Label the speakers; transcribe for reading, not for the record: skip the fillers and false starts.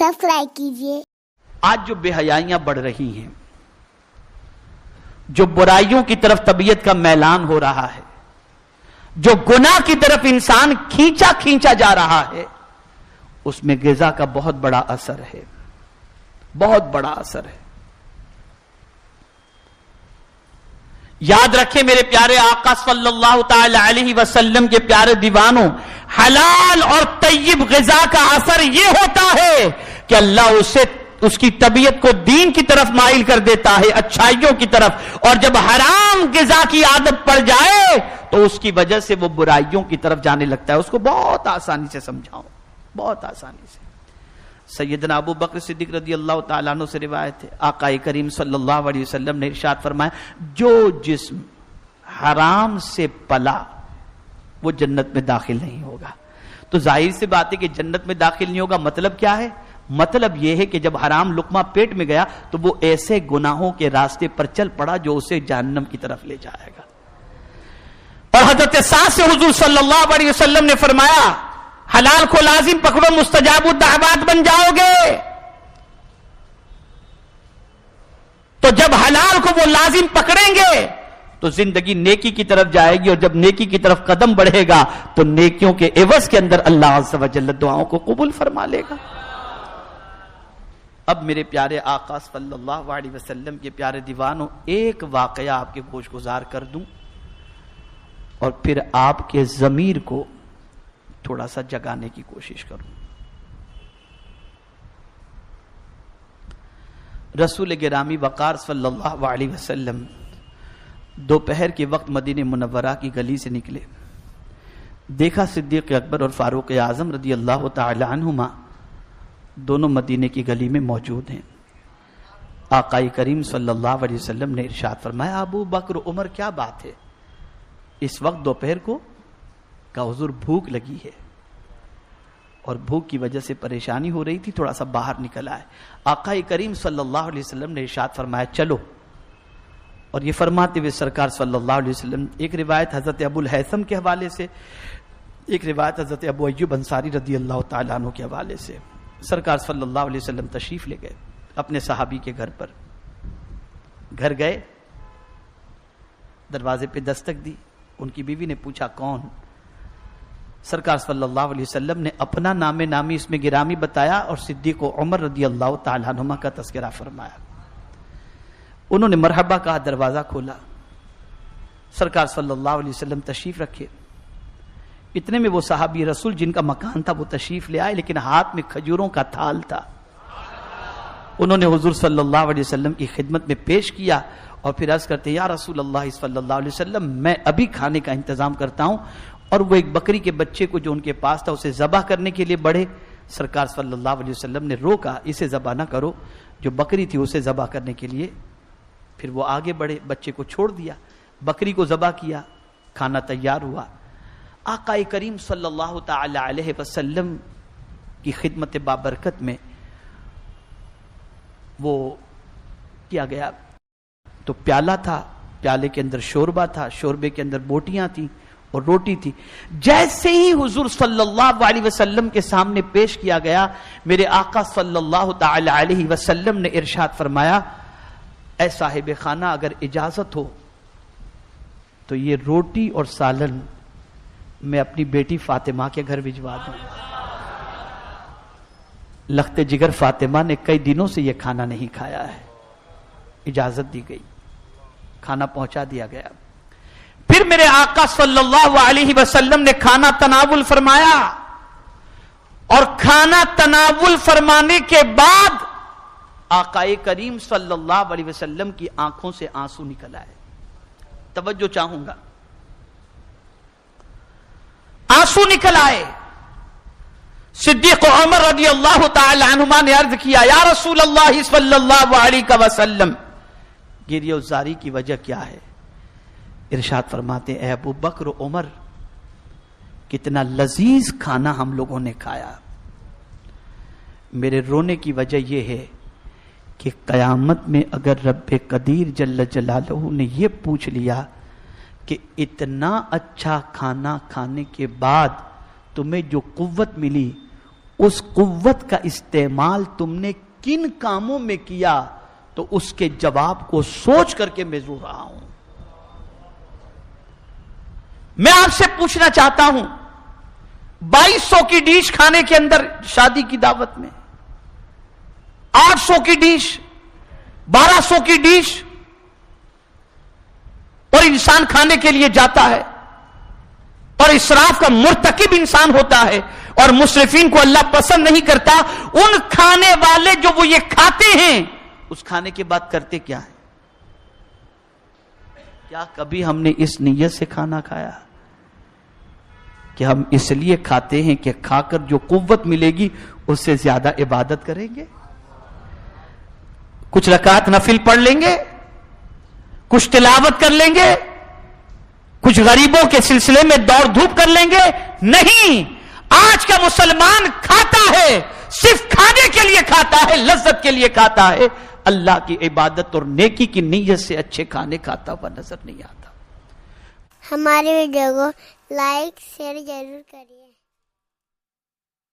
Speaker 1: Subscribe कीजिए।
Speaker 2: आज जो बेहयाइयां बढ़ रही हैं, जो बुराइयों की तरफ तबीयत का मैलान हो रहा है, जो गुनाह की तरफ इंसान खींचा जा रहा है, उसमें ग़िज़ा का बहुत बड़ा असर है, बहुत बड़ा असर है। याद रखें मेरे प्यारे आका सल्लल्लाहु ताला अलैहि वसल्लम के प्यारे दीवानों, हलाल और तय्यब ग़िज़ा का असर यह होता है कि अल्लाह उसकी तबीयत को दीन की तरफ माइल कर देता है, अच्छाइयों की तरफ। और जब हराम ग़िज़ा की आदत पड़ जाए तो उसकी वजह से वो बुराइयों की तरफ जाने लगता है। उसको बहुत आसानी से समझाऊं, बहुत आसानी से। सैयदना अबू बकर सिद्दीक रज़ी अल्लाह ताला अन्हु से रिवायत है, आक़ाए करीम सल्लल्लाहु अलैहि वसल्लम ने इरशाद फरमाया, जो जिस्म हराम से पला वो जन्नत में दाखिल नहीं होगा। तो जाहिर सी बात है कि जन्नत में दाखिल नहीं होगा, मतलब क्या है? मतलब यह है कि जब हराम लुकमा पेट में गया तो वो ऐसे गुनाहों के रास्ते पर चल पड़ा जो उसे जहन्नम की तरफ ले जाएगा। और हजरत साद से हुजूर सल्लल्लाहु अलैहि वसल्लम ने फरमाया, हलाल को लाजिम पकड़ो, मुस्तजाबुद दाअवात बन जाओगे। तो जब हलाल को वो लाजिम पकड़ेंगे तो जिंदगी नेकी की तरफ जाएगी, और जब नेकी की तरफ कदम बढ़ेगा तो नेकियों के एवज के अंदर अल्लाह अज़्ज़ व जल्ल दुआओं को कबूल फरमा लेगा। अब मेरे प्यारे आका सल्लल्लाहु अलैहि वसल्लम के प्यारे दीवानों, एक वाकया आपके गोश गुजार कर दूं और फिर आपके ज़मीर को थोड़ा सा जगाने की कोशिश करूं। रसूल गिरामी वक़ार सल्लल्लाहु अलैहि वसल्लम दोपहर के वक्त मदीने मुनव्वरा की गली से निकले। देखा सिद्दीक़ अकबर और फारूक आज़म रज़ी अल्लाह तआला अन्हुमा दोनों मदीने की गली में मौजूद हैं। आक़ाए करीम सल्लल्लाहु अलैहि वसल्लम ने इरशाद फरमाया, अबू बकर उमर क्या बात है, इस वक्त दोपहर को? का हुजूर भूख लगी है और भूख की वजह से परेशानी हो रही थी, थोड़ा सा बाहर निकल आए। आक़ाए करीम सल्लल्लाहु अलैहि वसल्लम ने इरशाद फरमाया, चलो। और ये फरमाते हुए सरकार सल्लल्लाहु अलैहि वसल्लम, एक रिवायत हजरत अबुल हैसम के हवाले से, एक रिवायत हजरत अबू अय्यूब अंसारी रज़ी अल्लाह तआला अन्हु के हवाले से, सरकार सल्लल्लाहु अलैहि वसल्लम तशरीफ ले गए अपने सहाबी के घर पर। घर गए, दरवाजे पे दस्तक दी, उनकी बीवी ने पूछा कौन? सरकार सल्लल्लाहु अलैहि वसल्लम ने अपना नामे नामी इसमें गिरामी बताया और सिद्दीक़ उमर रज़ी अल्लाह तआला अन्हुमा का तज़किरा फरमाया। उन्होंने मरहबा कहा, दरवाजा खोला, सरकार सल्लल्लाहु अलैहि वसल्लम तशरीफ रखे। इतने में वो सहाबी रसूल जिनका मकान था वो तशरीफ ले आए, लेकिन हाथ में खजूरों का थाल था। उन्होंने हुजूर सल्लल्लाहु अलैहि वसल्लम की खिदमत में पेश किया और फिर अर्ज करते, या रसूल अल्लाह सल्लल्लाहु अलैहि वसल्लम, मैं अभी खाने का इंतजाम करता हूं। और वो एक बकरी के बच्चे को जो उनके पास था उसे ज़बह करने के लिए बढ़े। सरकार सल्लल्लाहु अलैहि वसल्लम ने रोका, इसे ज़बह ना करो, जो बकरी थी उसे ज़बह करने के लिए। फिर वो आगे बढ़े, बच्चे को छोड़ दिया, बकरी को ज़बह किया, खाना तैयार हुआ। आक़ाए करीम सल्लल्लाहु ताला अलैहि वसल्लम की खिदमत बाबरकत में वो किया गया। तो प्याला था, प्याले के अंदर शोरबा था, शोरबे के अंदर बोटियां थी और रोटी थी। जैसे ही हुजूर सल्लल्लाहु अलैहि वसल्लम के सामने पेश किया गया, मेरे आका सल्लल्लाहु ताला अलैहि वसल्लम ने इरशाद फरमाया, ऐ साहिब खाना, अगर इजाजत हो तो ये रोटी और सालन मैं अपनी बेटी फातिमा के घर भिजवा दूं। लख्ते जिगर फातिमा ने कई दिनों से यह खाना नहीं खाया है। इजाजत दी गई, खाना पहुंचा दिया गया। फिर मेरे आका सल्लल्लाहु अलैहि वसल्लम ने खाना तनावुल फरमाया, और खाना तनावुल फरमाने के बाद आकाए करीम सल्लल्लाहु अलैहि वसल्लम की आंखों से आंसू निकल आए। तवज्जो चाहूंगा, आंसू निकल आए। सिद्दीक़ उमर रज़ी अल्लाह तआला अन्हुमा ने अर्ज किया, या रसूल अल्लाह सल्लल्लाहु अलैहि वसल्लम, गिरियो ज़ारी की वजह क्या है? इरशाद फरमाते, ए अबू बकर उमर, कितना लजीज खाना हम लोगों ने खाया। मेरे रोने की वजह यह है कि कयामत में अगर रब्बे कदीर जल्ल जलालहू ने यह पूछ लिया कि इतना अच्छा खाना खाने के बाद तुम्हें जो कुव्वत मिली اس قوت کا استعمال تم نے کن کاموں میں کیا، تو اس کے جواب کو سوچ کر کے میں رو رہا ہوں۔ میں آپ سے پوچھنا چاہتا ہوں، 2200 کی ڈیش کھانے کے اندر شادی کی دعوت میں، 800 کی ڈیش، 1200 کی ڈیش، اور انسان کھانے کے لیے جاتا ہے اور اسراف کا مرتکب انسان ہوتا ہے، اور مسرفین کو اللہ پسند نہیں کرتا۔ ان کھانے والے جو وہ یہ کھاتے ہیں، اس کھانے کے بعد کرتے کیا ہے؟ کیا کبھی ہم نے اس نیت سے کھانا کھایا کہ ہم اس لیے کھاتے ہیں کہ کھا کر جو قوت ملے گی اس سے زیادہ عبادت کریں گے، کچھ رکعت نفل پڑھ لیں گے، کچھ تلاوت کر لیں گے، کچھ غریبوں کے سلسلے میں دوڑ دھوپ کر لیں گے؟ نہیں، آج کا مسلمان کھاتا ہے، صرف کھانے کے لیے کھاتا ہے، لذت کے لیے کھاتا ہے، اللہ کی عبادت اور نیکی کی نیت سے اچھے کھانے کھاتا ہوا نظر نہیں آتا۔
Speaker 1: ہماری ویڈیو کو لائک شیئر ضرور کریے۔